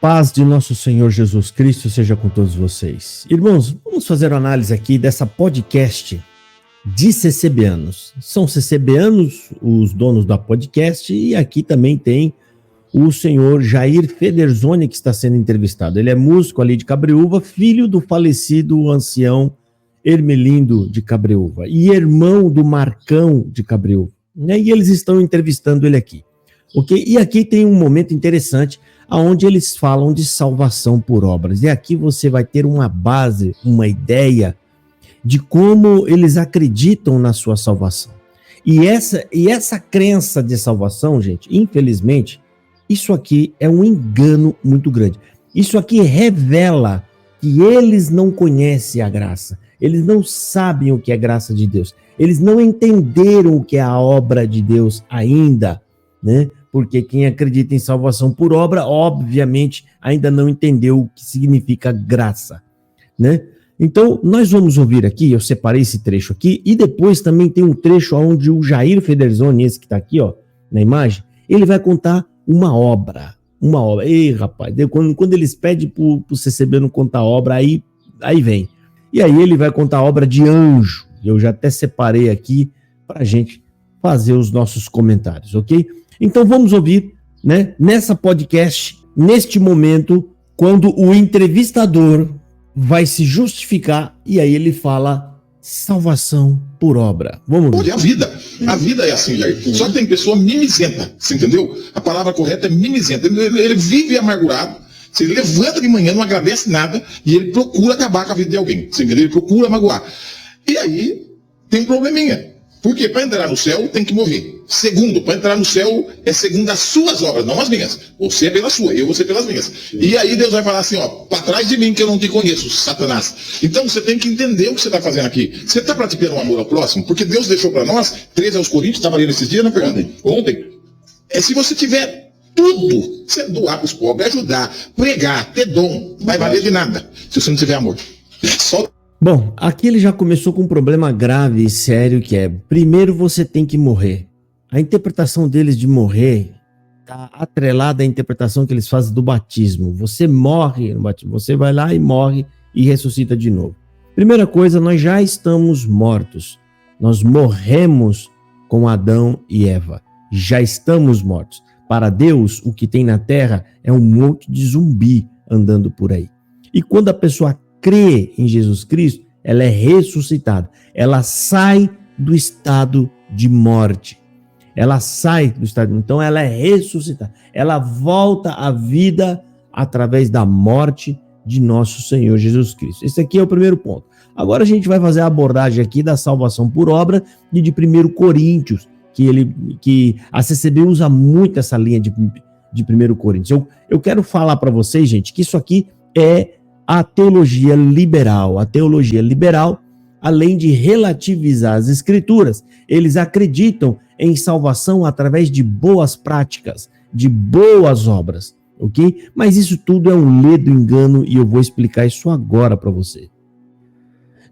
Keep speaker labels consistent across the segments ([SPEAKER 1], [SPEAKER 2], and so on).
[SPEAKER 1] paz de nosso Senhor Jesus Cristo seja com todos vocês. Irmãos, vamos fazer uma análise aqui dessa podcast de CCBanos. São CCBanos os donos da podcast e aqui também tem o senhor Jair Federzoni que está sendo entrevistado. Ele é músico ali de Cabreúva, filho do falecido ancião Hermelindo de Cabreúva e irmão do Marcão de Cabreúva. E eles estão entrevistando ele aqui. Okay? E aqui tem um momento interessante onde eles falam de salvação por obras. E aqui você vai ter uma base, uma ideia de como eles acreditam na sua salvação. E essa crença de salvação, gente, infelizmente, isso aqui é um engano muito grande. Isso aqui revela que eles não conhecem a graça. Eles não sabem o que é graça de Deus. Eles não entenderam o que é a obra de Deus ainda, né? Porque quem acredita em salvação por obra, obviamente, ainda não entendeu o que significa graça, né? Então, nós vamos ouvir aqui, eu separei esse trecho aqui, e depois também tem um trecho onde o Jair Federzoni, esse que está aqui, ó, na imagem, ele vai contar uma obra. Ei, rapaz, quando eles pedem pro CCB não contar obra, aí vem. E aí ele vai contar a obra de anjo. Eu já até separei aqui para a gente fazer os nossos comentários, ok? Então vamos ouvir, né, nessa podcast, neste momento, quando o entrevistador vai se justificar e aí ele fala salvação por obra. Vamos ver.
[SPEAKER 2] Olha, a vida é assim, Jair. Só que tem pessoa mimizenta, você entendeu? A palavra correta é mimizenta. Ele vive amargurado, você levanta de manhã, não agradece nada e ele procura acabar com a vida de alguém, você entendeu? Ele procura magoar. E aí tem um probleminha. Porque para entrar no céu tem que morrer. Segundo, para entrar no céu é segundo as suas obras, não as minhas. Você é pela sua, eu vou ser pelas minhas. E aí Deus vai falar assim, ó, para trás de mim que eu não te conheço, Satanás. Então você tem que entender o que você está fazendo aqui. Você está praticando o amor ao próximo? Porque Deus deixou para nós, 13 aos Coríntios, estava lendo esses dias, né, Fernando? Ontem. É se você tiver tudo, você doar para os pobres, ajudar, pregar, ter dom, não vai valer de nada, se você não tiver amor. Só...
[SPEAKER 1] Bom, aqui ele já começou com um problema grave e sério que é, primeiro você tem que morrer. A interpretação deles de morrer está atrelada à interpretação que eles fazem do batismo. Você morre no batismo, você vai lá e morre e ressuscita de novo. Primeira coisa, nós já estamos mortos. Nós morremos com Adão e Eva. Já estamos mortos. Para Deus, o que tem na terra é um monte de zumbi andando por aí. E quando a pessoa crê em Jesus Cristo, ela é ressuscitada. Ela sai do estado de morte. Ela sai do estado, então ela é ressuscitada. Ela volta à vida através da morte de nosso Senhor Jesus Cristo. Esse aqui é o primeiro ponto. Agora a gente vai fazer a abordagem aqui da salvação por obra e de 1 Coríntios, que a CCB usa muito essa linha de 1 Coríntios. Eu quero falar para vocês, gente, que isso aqui é a teologia liberal. A teologia liberal, além de relativizar as escrituras, eles acreditam em salvação através de boas práticas, de boas obras, ok? Mas isso tudo é um ledo engano e eu vou explicar isso agora para você.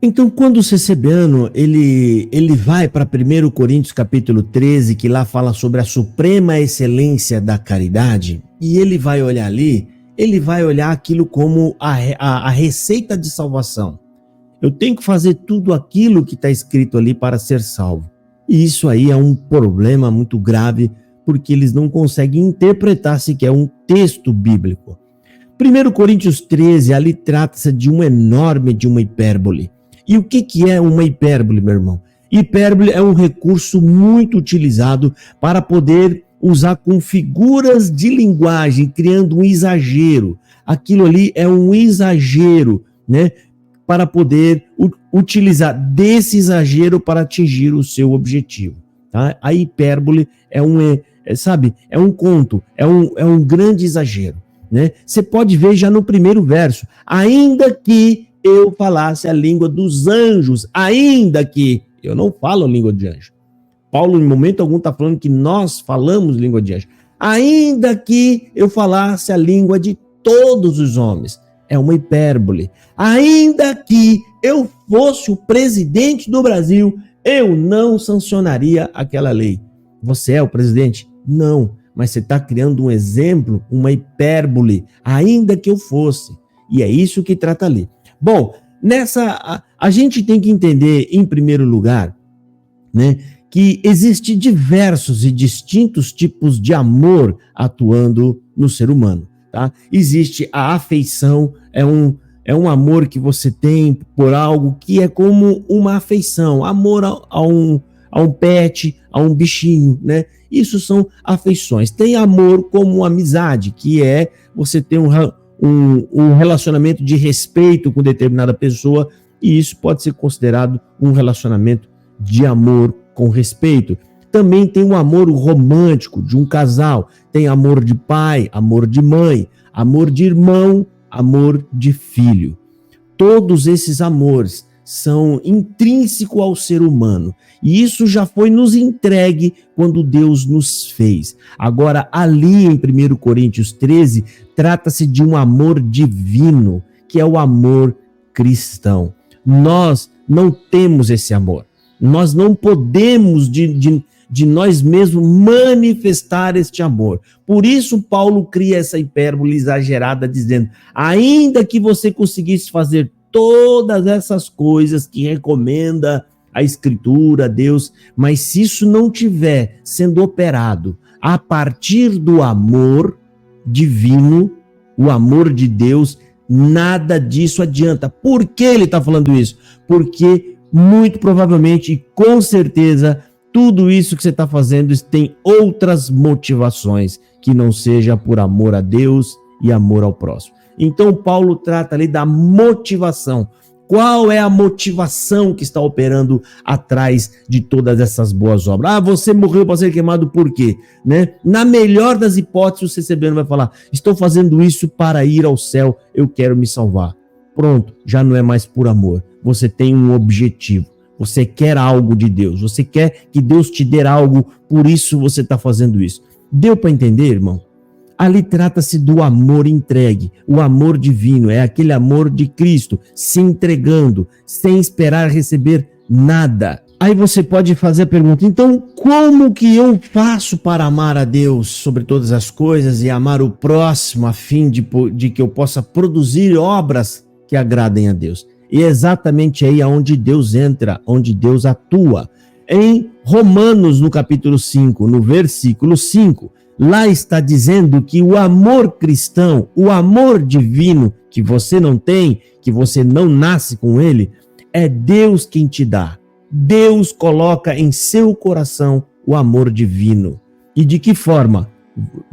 [SPEAKER 1] Então, quando o CCBano, ele vai para 1 Coríntios capítulo 13, que lá fala sobre a suprema excelência da caridade, e ele vai olhar ali, ele vai olhar aquilo como a receita de salvação. Eu tenho que fazer tudo aquilo que está escrito ali para ser salvo. E isso aí é um problema muito grave, porque eles não conseguem interpretar sequer um texto bíblico. 1 Coríntios 13, ali trata-se de uma hipérbole. E o que é uma hipérbole, meu irmão? Hipérbole é um recurso muito utilizado para poder usar com figuras de linguagem, criando um exagero. Aquilo ali é um exagero, né? Para poder utilizar desse exagero para atingir o seu objetivo. Tá? A hipérbole é um conto, é um grande exagero. Né? Você pode ver já no primeiro verso, ainda que eu falasse a língua dos anjos, ainda que eu não falo a língua de anjo. Paulo, em momento algum, está falando que nós falamos língua de anjo. Ainda que eu falasse a língua de todos os homens. É uma hipérbole. Ainda que eu fosse o presidente do Brasil, eu não sancionaria aquela lei. Você é o presidente? Não. mas você está criando um exemplo, uma hipérbole, ainda que eu fosse. E é isso que trata ali. Bom, a gente tem que entender, em primeiro lugar, né, que existem diversos e distintos tipos de amor atuando no ser humano. Tá? Existe a afeição, é um amor que você tem por algo que é como uma afeição, amor a um pet, a um bichinho, né? Isso são afeições. Tem amor como amizade, que é você ter um relacionamento de respeito com determinada pessoa, e isso pode ser considerado um relacionamento de amor com respeito. Também tem o amor romântico de um casal, tem amor de pai, amor de mãe, amor de irmão, amor de filho. Todos esses amores são intrínsecos ao ser humano, e isso já foi nos entregue quando Deus nos fez. Agora, ali em 1 Coríntios 13, trata-se de um amor divino, que é o amor cristão. Nós não temos esse amor. Nós não podemos de nós mesmos manifestar este amor. Por isso Paulo cria essa hipérbole exagerada, dizendo, ainda que você conseguisse fazer todas essas coisas que recomenda a Escritura, Deus, mas se isso não estiver sendo operado a partir do amor divino, o amor de Deus, nada disso adianta. Por que ele está falando isso? Porque muito provavelmente e com certeza tudo isso que você está fazendo tem outras motivações que não seja por amor a Deus e amor ao próximo. Então Paulo trata ali da motivação. Qual é a motivação que está operando atrás de todas essas boas obras? Você morreu para ser queimado por quê? Né? Na melhor das hipóteses, o CCB vai falar, estou fazendo isso para ir ao céu, eu quero me salvar. Pronto, já não é mais por amor. Você tem um objetivo. Você quer algo de Deus. Você quer que Deus te dê algo, por isso você está fazendo isso. Deu para entender, irmão? Ali trata-se do amor entregue, o amor divino, é aquele amor de Cristo, se entregando, sem esperar receber nada. Aí você pode fazer a pergunta, então como que eu faço para amar a Deus sobre todas as coisas e amar o próximo a fim de que eu possa produzir obras que agradem a Deus? E é exatamente aí onde Deus entra, onde Deus atua. Em Romanos, no capítulo 5, no versículo 5, lá está dizendo que o amor cristão, o amor divino que você não tem, que você não nasce com ele, é Deus quem te dá. Deus coloca em seu coração o amor divino. E de que forma?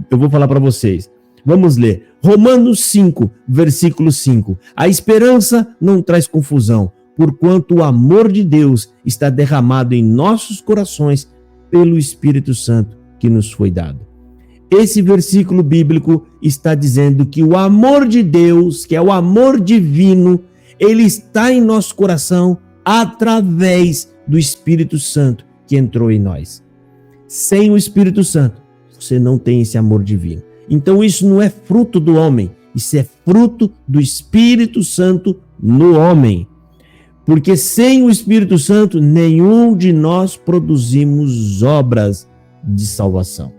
[SPEAKER 1] Eu vou falar para vocês. Vamos ler. Romanos 5, versículo 5. A esperança não traz confusão, porquanto o amor de Deus está derramado em nossos corações pelo Espírito Santo que nos foi dado. Esse versículo bíblico está dizendo que o amor de Deus, que é o amor divino, ele está em nosso coração através do Espírito Santo que entrou em nós. Sem o Espírito Santo, você não tem esse amor divino. Então isso não é fruto do homem, isso é fruto do Espírito Santo no homem. Porque sem o Espírito Santo, nenhum de nós produzimos obras de salvação.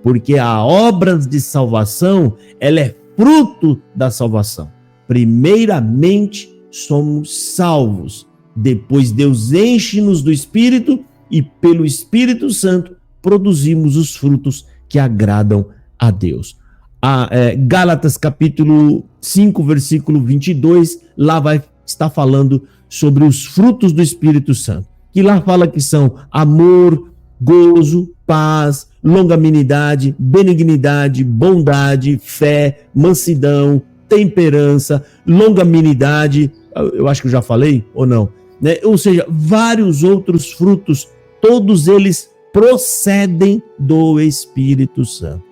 [SPEAKER 1] Porque a obra de salvação, ela é fruto da salvação. Primeiramente, somos salvos. Depois, Deus enche-nos do Espírito e, pelo Espírito Santo, produzimos os frutos que agradam a Deus. Gálatas, capítulo 5, versículo 22, lá vai estar falando sobre os frutos do Espírito Santo. Que lá fala que são amor, gozo, paz, longanimidade, benignidade, bondade, fé, mansidão, temperança, longanimidade, eu acho que eu já falei ou não, né? Ou seja, vários outros frutos, todos eles procedem do Espírito Santo.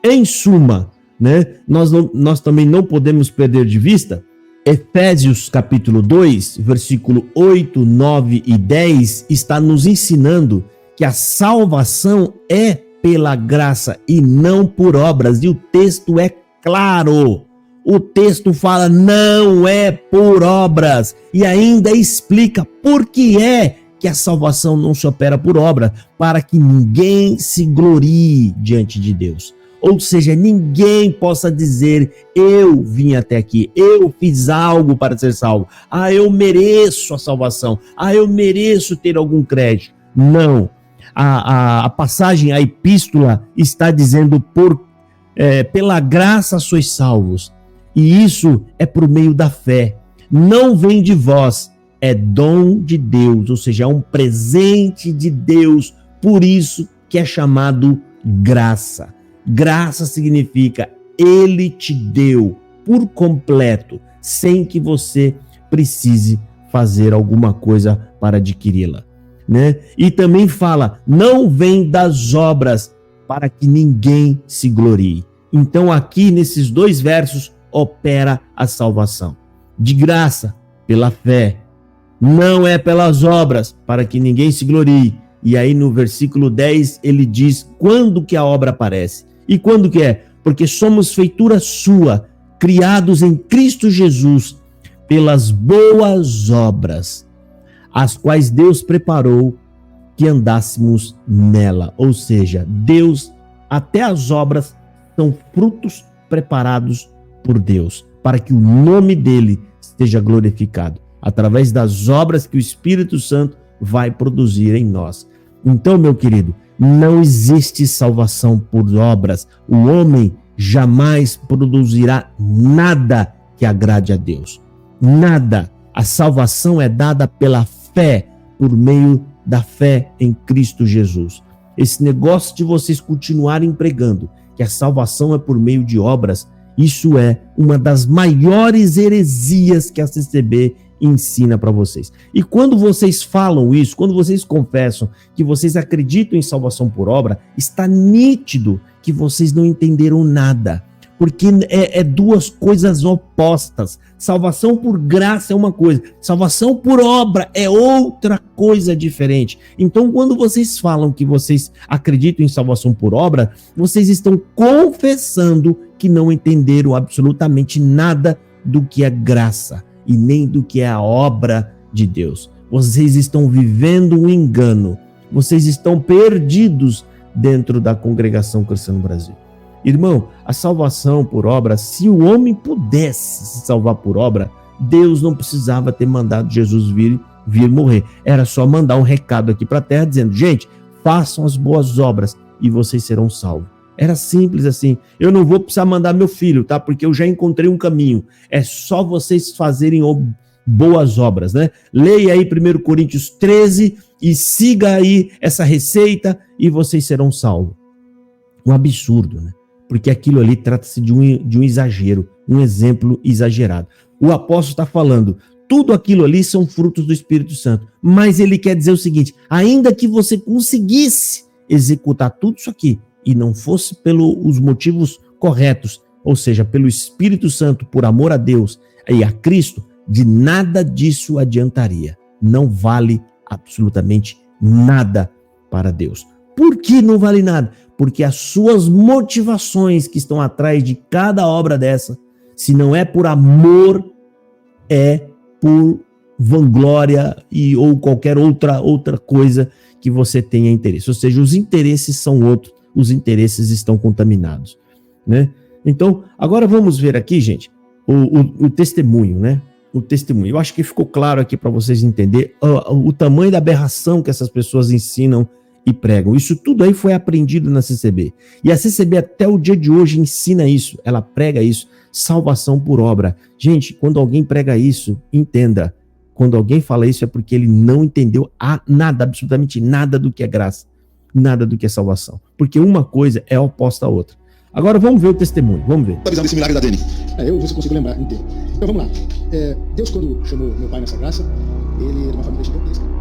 [SPEAKER 1] Em suma, né, nós também não podemos perder de vista Efésios capítulo 2, versículo 8, 9 e 10 está nos ensinando que a salvação é pela graça e não por obras. E o texto é claro. O texto fala não é por obras. E ainda explica por que é que a salvação não se opera por obra, para que ninguém se glorie diante de Deus. Ou seja, ninguém possa dizer, eu vim até aqui, eu fiz algo para ser salvo. Ah, eu mereço a salvação. Ah, eu mereço ter algum crédito. Não. A passagem, a epístola está dizendo, pela graça sois salvos. E isso é por meio da fé. Não vem de vós, é dom de Deus, ou seja, é um presente de Deus, por isso que é chamado graça. Graça significa Ele te deu por completo, sem que você precise fazer alguma coisa para adquiri-la, né? E também fala, não vem das obras para que ninguém se glorie. Então aqui nesses 2 versos opera a salvação. De graça, pela fé. Não é pelas obras, para que ninguém se glorie. E aí no versículo 10 ele diz quando que a obra aparece. E quando que é? Porque somos feitura sua, criados em Cristo Jesus, pelas boas obras, as quais Deus preparou que andássemos nela. Ou seja, Deus, até as obras são frutos preparados por Deus, para que o nome dele seja glorificado, através das obras que o Espírito Santo vai produzir em nós. Então, meu querido, não existe salvação por obras. O homem jamais produzirá nada que agrade a Deus. Nada. A salvação é dada pela fé, por meio da fé em Cristo Jesus. Esse negócio de vocês continuarem pregando que a salvação é por meio de obras, isso é uma das maiores heresias que a CCB ensina para vocês. E quando vocês falam isso, quando vocês confessam que vocês acreditam em salvação por obra, está nítido que vocês não entenderam nada, porque é 2 coisas opostas. Salvação por graça é uma coisa, salvação por obra é outra coisa diferente. Então, quando vocês falam que vocês acreditam em salvação por obra, vocês estão confessando que não entenderam absolutamente nada do que é graça e nem do que é a obra de Deus. Vocês estão vivendo um engano. Vocês estão perdidos dentro da congregação cristã no Brasil. Irmão, a salvação por obra, se o homem pudesse se salvar por obra, Deus não precisava ter mandado Jesus vir morrer. Era só mandar um recado aqui para a terra dizendo, gente, façam as boas obras e vocês serão salvos. Era simples assim. Eu não vou precisar mandar meu filho, tá? Porque eu já encontrei um caminho. É só vocês fazerem boas obras, né? Leia aí 1 Coríntios 13 e siga aí essa receita e vocês serão salvos. Um absurdo, né? Porque aquilo ali trata-se de um exagero, um exemplo exagerado. O apóstolo está falando, tudo aquilo ali são frutos do Espírito Santo. Mas ele quer dizer o seguinte, ainda que você conseguisse executar tudo isso aqui, e não fosse pelos motivos corretos, ou seja, pelo Espírito Santo, por amor a Deus e a Cristo, de nada disso adiantaria. Não vale absolutamente nada para Deus. Por que não vale nada? Porque as suas motivações que estão atrás de cada obra dessa, se não é por amor, é por vanglória ou qualquer outra coisa que você tenha interesse. Ou seja, os interesses são outros. Os interesses estão contaminados, né? Então, agora vamos ver aqui, gente, o testemunho, né? O testemunho. Eu acho que ficou claro aqui para vocês entenderem o tamanho da aberração que essas pessoas ensinam e pregam. Isso tudo aí foi aprendido na CCB. E a CCB até o dia de hoje ensina isso, ela prega isso, salvação por obra. Gente, quando alguém prega isso, entenda, quando alguém fala isso é porque ele não entendeu nada, absolutamente nada do que é graça. Nada do que é salvação. Porque uma coisa é oposta à outra. Agora vamos ver o testemunho, vamos ver.
[SPEAKER 2] A visão desse milagre da Dani.
[SPEAKER 3] Eu vou ver se eu consigo lembrar inteiro. Então vamos lá. Deus, quando chamou meu pai nessa graça, ele era uma família gigantesca.